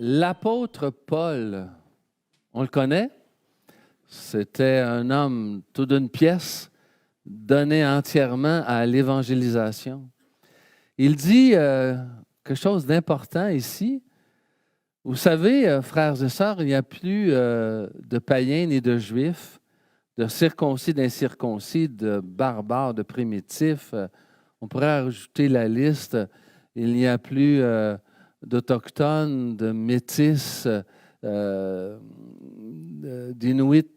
L'apôtre Paul, on le connaît? C'était un homme tout d'une pièce, donné entièrement à l'évangélisation. Il dit quelque chose d'important ici. Vous savez, frères et sœurs, il n'y a plus de païens ni de juifs, de circoncis, d'incirconcis, de barbares, de primitifs. On pourrait ajouter la liste. Il n'y a plus d'Autochtones, de Métis, d'Inuits.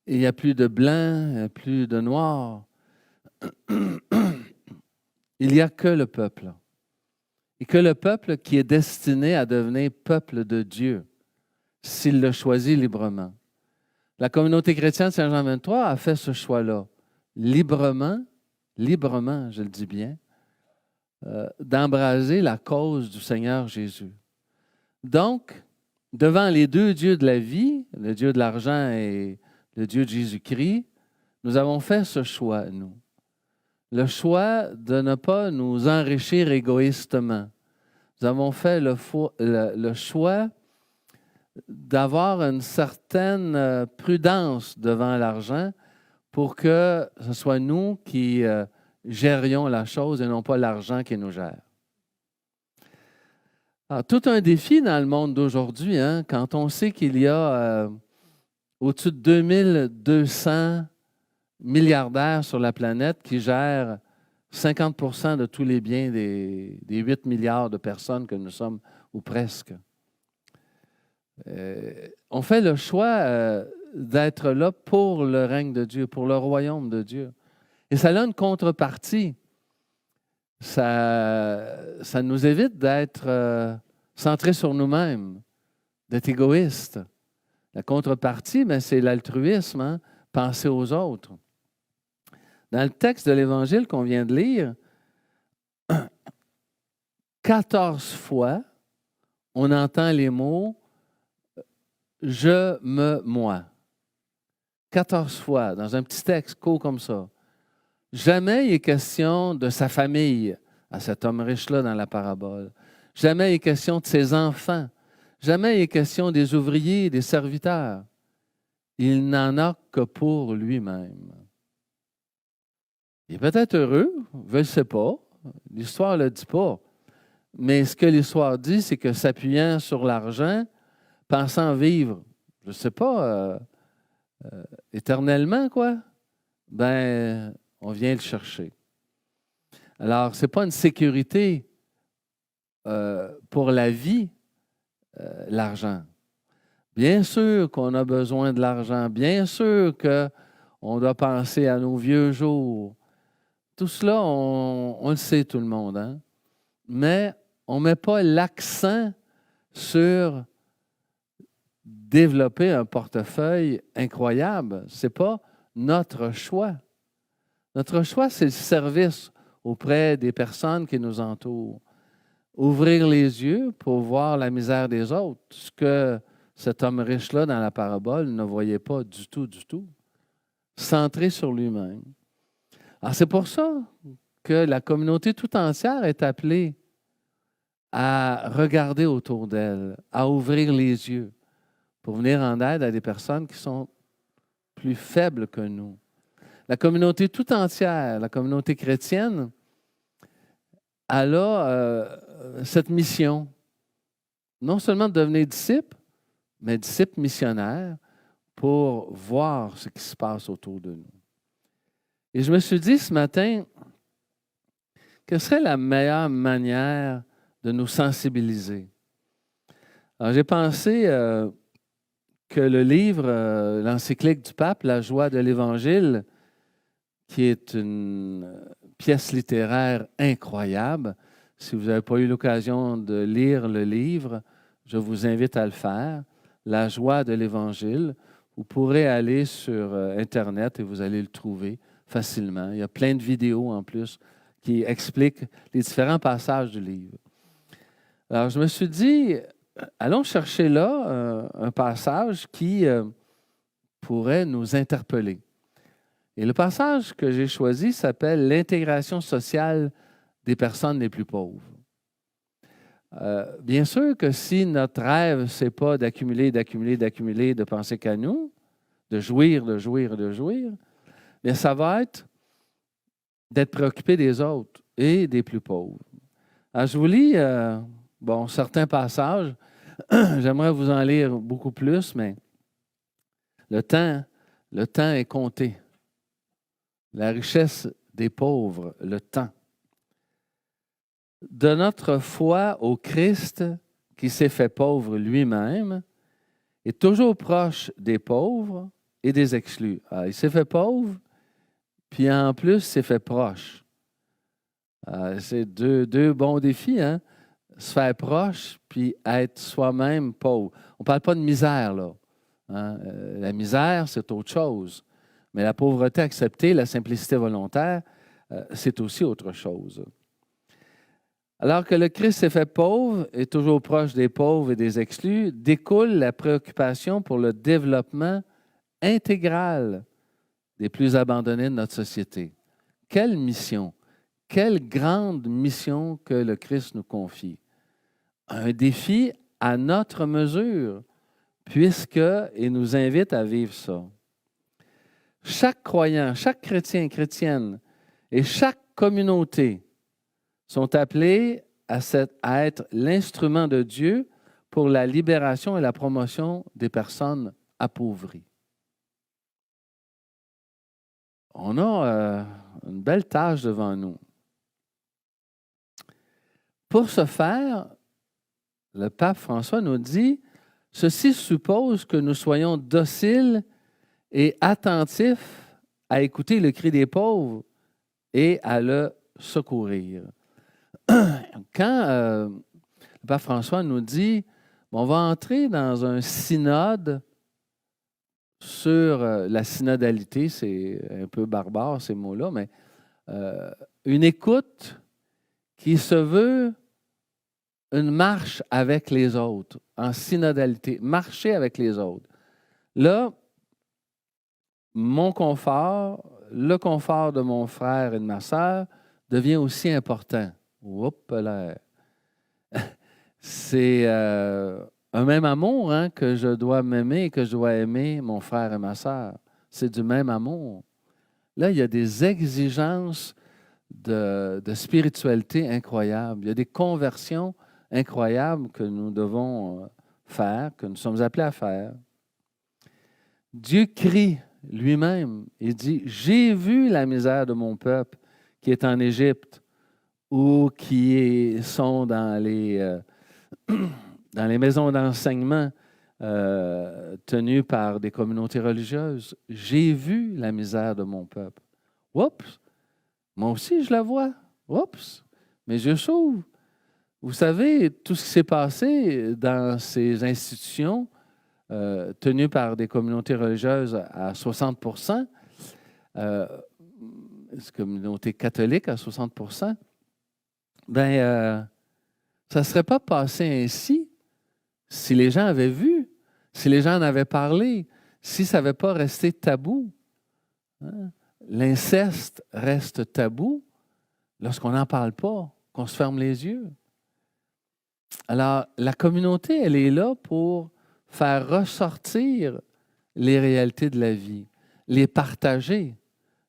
Il n'y a plus de Blancs, il n'y a plus de Noirs. Il n'y a que le peuple. Et que le peuple qui est destiné à devenir peuple de Dieu, s'il le choisit librement. La communauté chrétienne de Saint-Jean 23 a fait ce choix-là, librement, je le dis bien, d'embraser la cause du Seigneur Jésus. Donc, devant les deux dieux de la vie, le Dieu de l'argent et le Dieu de Jésus-Christ, nous avons fait ce choix, nous. Le choix de ne pas nous enrichir égoïstement. Nous avons fait le choix d'avoir une certaine prudence devant l'argent pour que ce soit nous qui gérions la chose et non pas l'argent qui nous gère. Alors, tout un défi dans le monde d'aujourd'hui, hein, quand on sait qu'il y a au-dessus de 2200 milliardaires sur la planète qui gèrent 50% de tous les biens des 8 milliards de personnes que nous sommes, ou presque. On fait le choix d'être là pour le règne de Dieu, pour le royaume de Dieu. Et ça a une contrepartie. Ça nous évite d'être centrés sur nous-mêmes, d'être égoïstes. La contrepartie, c'est l'altruisme, hein? Penser aux autres. Dans le texte de l'Évangile qu'on vient de lire, 14 fois, on entend les mots « je me, moi ». 14 fois, dans un petit texte court comme ça. Jamais il est question de sa famille, à cet homme riche-là dans la parabole. Jamais il est question de ses enfants. Jamais il est question des ouvriers, des serviteurs. Il n'en a que pour lui-même. Il est peut-être heureux, je ne sais pas. L'histoire ne le dit pas. Mais ce que l'histoire dit, c'est que s'appuyant sur l'argent, pensant vivre, je ne sais pas, éternellement, quoi, on vient le chercher. Alors, ce n'est pas une sécurité pour la vie, l'argent. Bien sûr qu'on a besoin de l'argent. Bien sûr qu'on doit penser à nos vieux jours. Tout cela, on le sait, tout le monde. Hein? Mais on ne met pas l'accent sur développer un portefeuille incroyable. Ce n'est pas notre choix. Notre choix, c'est le service auprès des personnes qui nous entourent. Ouvrir les yeux pour voir la misère des autres, ce que cet homme riche-là dans la parabole ne voyait pas du tout, du tout. Centré sur lui-même. Alors, c'est pour ça que la communauté tout entière est appelée à regarder autour d'elle, à ouvrir les yeux pour venir en aide à des personnes qui sont plus faibles que nous. La communauté tout entière, la communauté chrétienne, elle a cette mission, non seulement de devenir disciple, mais disciple missionnaire pour voir ce qui se passe autour de nous. Et je me suis dit ce matin, quelle serait la meilleure manière de nous sensibiliser? Alors, j'ai pensé que le livre, l'encyclique du pape, La joie de l'Évangile, qui est une pièce littéraire incroyable. Si vous n'avez pas eu l'occasion de lire le livre, je vous invite à le faire. La joie de l'Évangile. Vous pourrez aller sur Internet et vous allez le trouver facilement. Il y a plein de vidéos en plus qui expliquent les différents passages du livre. Alors, je me suis dit, allons chercher là un passage qui pourrait nous interpeller. Et le passage que j'ai choisi s'appelle « L'intégration sociale des personnes les plus pauvres ». Bien sûr que si notre rêve, ce n'est pas d'accumuler, de penser qu'à nous, de jouir, bien ça va être d'être préoccupé des autres et des plus pauvres. Alors, je vous lis certains passages. J'aimerais vous en lire beaucoup plus, mais le temps est compté. La richesse des pauvres, le temps. De notre foi au Christ qui s'est fait pauvre lui-même, est toujours proche des pauvres et des exclus. Alors, il s'est fait pauvre, puis en plus, il s'est fait proche. C'est deux bons défis, hein? Se faire proche, puis être soi-même pauvre. On ne parle pas de misère, là. Hein? La misère, c'est autre chose. Mais la pauvreté acceptée, la simplicité volontaire, c'est aussi autre chose. Alors que le Christ s'est fait pauvre, et toujours proche des pauvres et des exclus, découle la préoccupation pour le développement intégral des plus abandonnés de notre société. Quelle mission! Quelle grande mission que le Christ nous confie. Un défi à notre mesure, puisqu'il nous invite à vivre ça. Chaque croyant, chaque chrétien, chrétienne et chaque communauté sont appelés à être l'instrument de Dieu pour la libération et la promotion des personnes appauvries. On a une belle tâche devant nous. Pour ce faire, le pape François nous dit, ceci suppose que nous soyons dociles et attentifs à écouter le cri des pauvres et à le secourir. Quand le pape François nous dit, on va entrer dans un synode sur la synodalité, c'est un peu barbare ces mots-là, mais une écoute qui se veut une marche avec les autres, en synodalité, marcher avec les autres. Là, mon confort, le confort de mon frère et de ma sœur devient aussi important. Oups là. C'est un même amour que je dois m'aimer et que je dois aimer mon frère et ma sœur. C'est du même amour. Là, il y a des exigences de spiritualité incroyables. Il y a des conversions incroyables que nous devons faire, que nous sommes appelés à faire. Dieu crie lui-même. Il dit, « J'ai vu la misère de mon peuple qui est en Égypte ou qui sont dans les maisons d'enseignement tenues par des communautés religieuses. J'ai vu la misère de mon peuple. » Oups! Moi aussi, je la vois. Oups! Mes yeux s'ouvrent. Vous savez, tout ce qui s'est passé dans ces institutions tenues par des communautés religieuses à 60%, communautés catholiques à 60%, ça ne serait pas passé ainsi si les gens avaient vu, si les gens en avaient parlé, si ça n'avait pas resté tabou. Hein? L'inceste reste tabou lorsqu'on n'en parle pas, qu'on se ferme les yeux. Alors, la communauté, elle est là pour faire ressortir les réalités de la vie, les partager,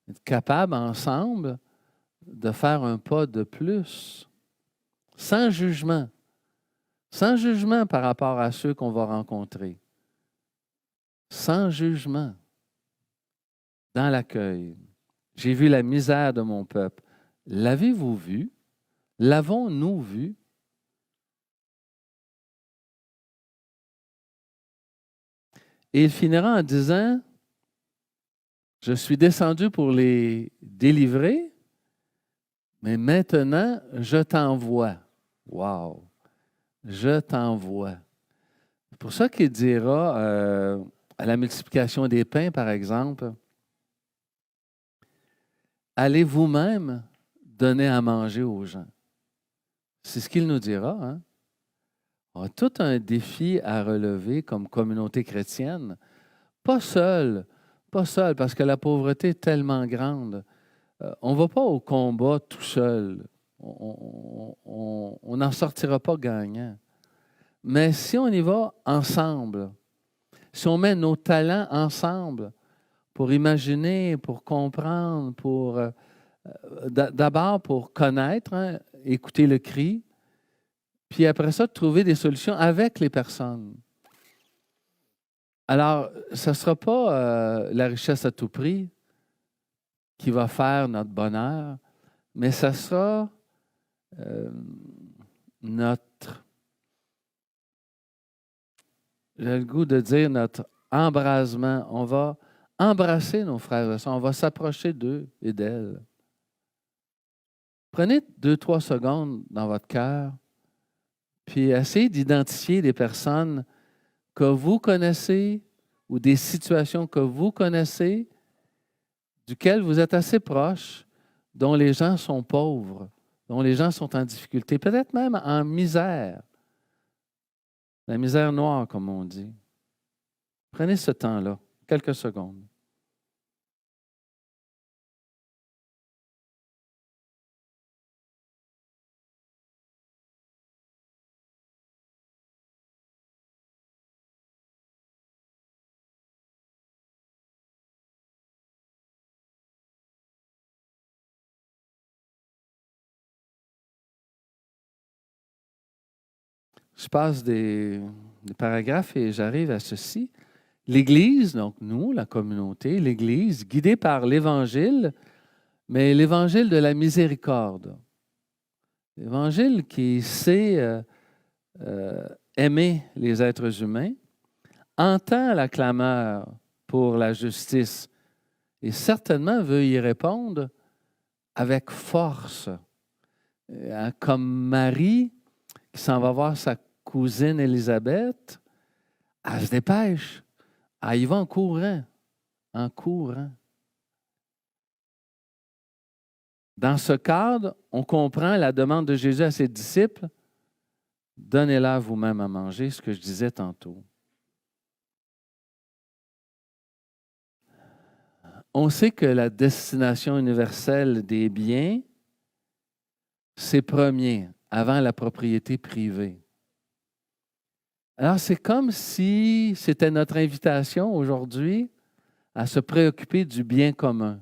être capable ensemble de faire un pas de plus, sans jugement par rapport à ceux qu'on va rencontrer, sans jugement, dans l'accueil. J'ai vu la misère de mon peuple. L'avez-vous vu? L'avons-nous vu? Et il finira en disant, je suis descendu pour les délivrer, mais maintenant, je t'envoie. Wow! Je t'envoie. C'est pour ça qu'il dira, à la multiplication des pains, par exemple, allez vous-même donner à manger aux gens. C'est ce qu'il nous dira. Hein? On a tout un défi à relever comme communauté chrétienne. Pas seul, parce que la pauvreté est tellement grande. On ne va pas au combat tout seul. on n'en sortira pas gagnant. Mais si on y va ensemble, si on met nos talents ensemble pour imaginer, pour comprendre, d'abord pour connaître, hein, écouter le cri, puis après ça, trouver des solutions avec les personnes. Alors, ce ne sera pas la richesse à tout prix qui va faire notre bonheur, mais ça sera j'ai le goût de dire notre embrasement. On va embrasser nos frères et sœurs, on va s'approcher d'eux et d'elles. Prenez 2-3 secondes dans votre cœur, puis essayez d'identifier des personnes que vous connaissez ou des situations que vous connaissez, duquel vous êtes assez proche, dont les gens sont pauvres, dont les gens sont en difficulté, peut-être même en misère. La misère noire, comme on dit. Prenez ce temps-là, quelques secondes. Je passe des paragraphes et j'arrive à ceci. L'Église, donc nous, la communauté, l'Église, guidée par l'Évangile, mais l'Évangile de la miséricorde. L'Évangile qui sait aimer les êtres humains, entend la clameur pour la justice et certainement veut y répondre avec force. Comme Marie, qui s'en va voir sa cousine Élisabeth, elle se dépêche. Elle y va en courant. En courant. Dans ce cadre, on comprend la demande de Jésus à ses disciples. Donnez-leur vous-même à manger, ce que je disais tantôt. On sait que la destination universelle des biens, c'est premier, avant la propriété privée. Alors, c'est comme si c'était notre invitation aujourd'hui à se préoccuper du bien commun.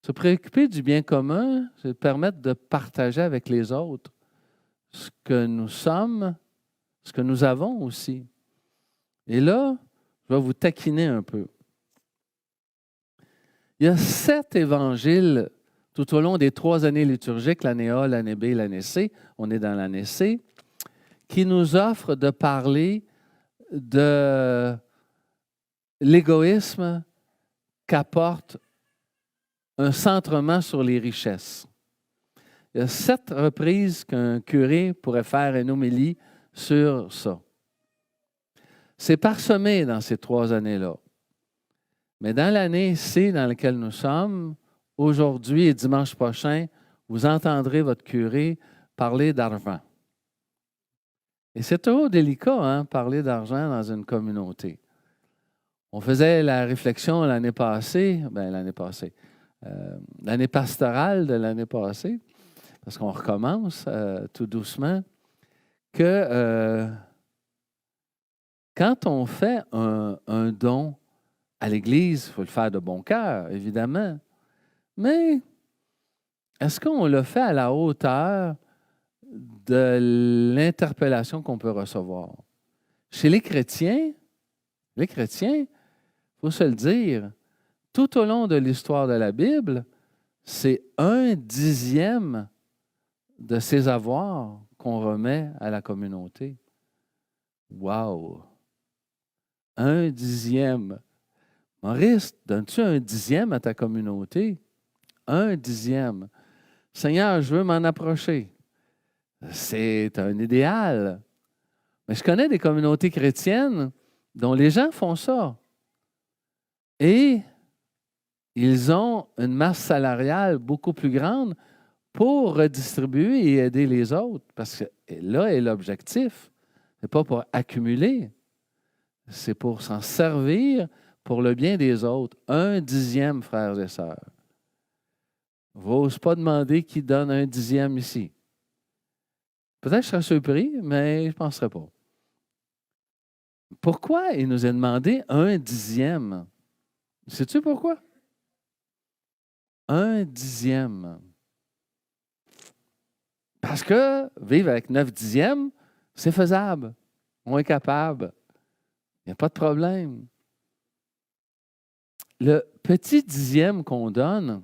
Se préoccuper du bien commun, c'est permettre de partager avec les autres ce que nous sommes, ce que nous avons aussi. Et là, je vais vous taquiner un peu. Il y a 7 évangiles tout au long des 3 années liturgiques, l'année A, l'année B, l'année C. On est dans l'année C, qui nous offrent de parler de l'égoïsme qu'apporte un centrement sur les richesses. Il y a 7 reprises qu'un curé pourrait faire une homélie sur ça. C'est parsemé dans ces 3 années-là. Mais dans l'année C dans laquelle nous sommes, aujourd'hui et dimanche prochain, vous entendrez votre curé parler d'argent. Et c'est toujours délicat, hein, parler d'argent dans une communauté. On faisait la réflexion l'année pastorale de l'année passée, parce qu'on recommence tout doucement, que quand on fait un don à l'Église, il faut le faire de bon cœur, évidemment, mais est-ce qu'on le fait à la hauteur de l'interpellation qu'on peut recevoir? Chez les chrétiens, il faut se le dire, tout au long de l'histoire de la Bible, c'est 1/10 de ses avoirs qu'on remet à la communauté. Wow! 1/10. Maurice, donnes-tu 1/10 à ta communauté? 1/10. Seigneur, je veux m'en approcher. C'est un idéal. Mais je connais des communautés chrétiennes dont les gens font ça. Et ils ont une masse salariale beaucoup plus grande pour redistribuer et aider les autres. Parce que là est l'objectif. Ce n'est pas pour accumuler. C'est pour s'en servir pour le bien des autres. 1/10, frères et sœurs. n'ose pas demander qui donne un dixième ici. Peut-être que je serais surpris, mais je ne penserais pas. Pourquoi il nous a demandé un dixième? Sais-tu pourquoi? Un dixième. Parce que vivre avec 9 dixièmes, c'est faisable. On est capable. Il n'y a pas de problème. Le petit dixième qu'on donne,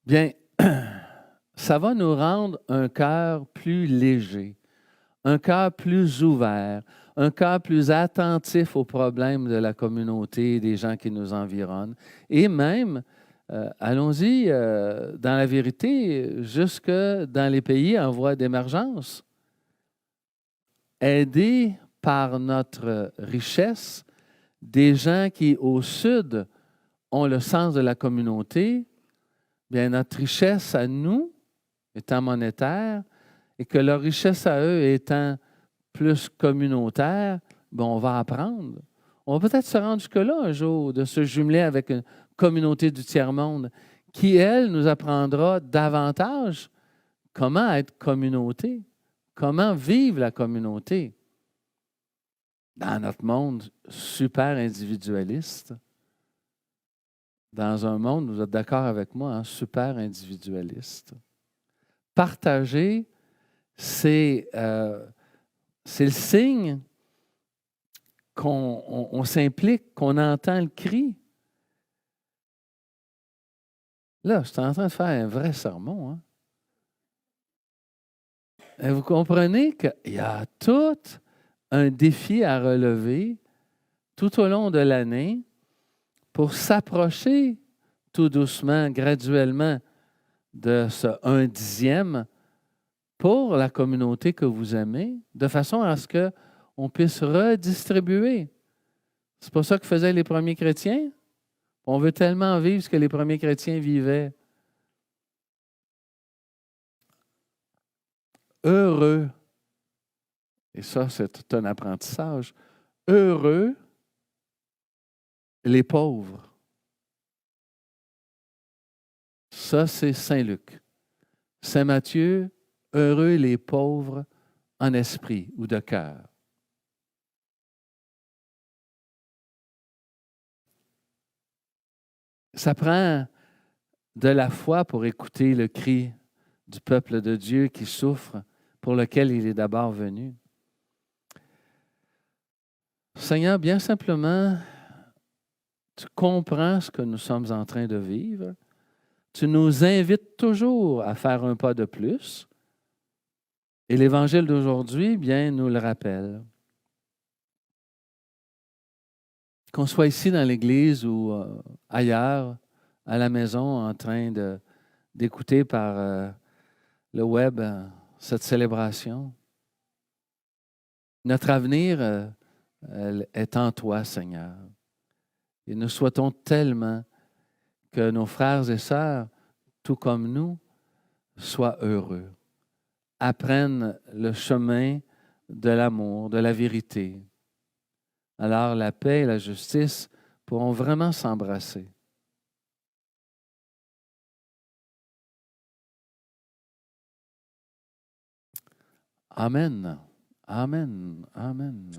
bien, ça va nous rendre un cœur plus léger, un cœur plus ouvert, un cœur plus attentif aux problèmes de la communauté et des gens qui nous environnent. Et même, allons-y, dans la vérité, jusque dans les pays en voie d'émergence. Aider par notre richesse des gens qui, au sud, ont le sens de la communauté, bien, notre richesse à nous, étant monétaire, et que leur richesse à eux étant plus communautaire, bien, on va apprendre. On va peut-être se rendre jusque-là un jour, de se jumeler avec une communauté du tiers-monde qui, elle, nous apprendra davantage comment être communauté, comment vivre la communauté dans notre monde super individualiste. Dans un monde, vous êtes d'accord avec moi, hein, super individualiste. Partager, c'est le signe qu'on s'implique, qu'on entend le cri. Là, je suis en train de faire un vrai sermon. Hein? Et vous comprenez qu'il y a tout un défi à relever tout au long de l'année pour s'approcher tout doucement, graduellement, de ce 1/10 pour la communauté que vous aimez, de façon à ce qu'on puisse redistribuer. C'est pas ça que faisaient les premiers chrétiens? On veut tellement vivre ce que les premiers chrétiens vivaient. Heureux, et ça, c'est tout un apprentissage, heureux les pauvres. Ça, c'est Saint Luc. Saint Matthieu, heureux les pauvres en esprit ou de cœur. Ça prend de la foi pour écouter le cri du peuple de Dieu qui souffre, pour lequel il est d'abord venu. Seigneur, bien simplement, tu comprends ce que nous sommes en train de vivre. Tu nous invites toujours à faire un pas de plus. Et l'Évangile d'aujourd'hui, bien, nous le rappelle. Qu'on soit ici dans l'Église ou ailleurs, à la maison, en train d'écouter par le web cette célébration. Notre avenir est en toi, Seigneur. Et nous souhaitons tellement que nos frères et sœurs, tout comme nous, soient heureux, apprennent le chemin de l'amour, de la vérité. Alors la paix et la justice pourront vraiment s'embrasser. Amen. Amen. Amen.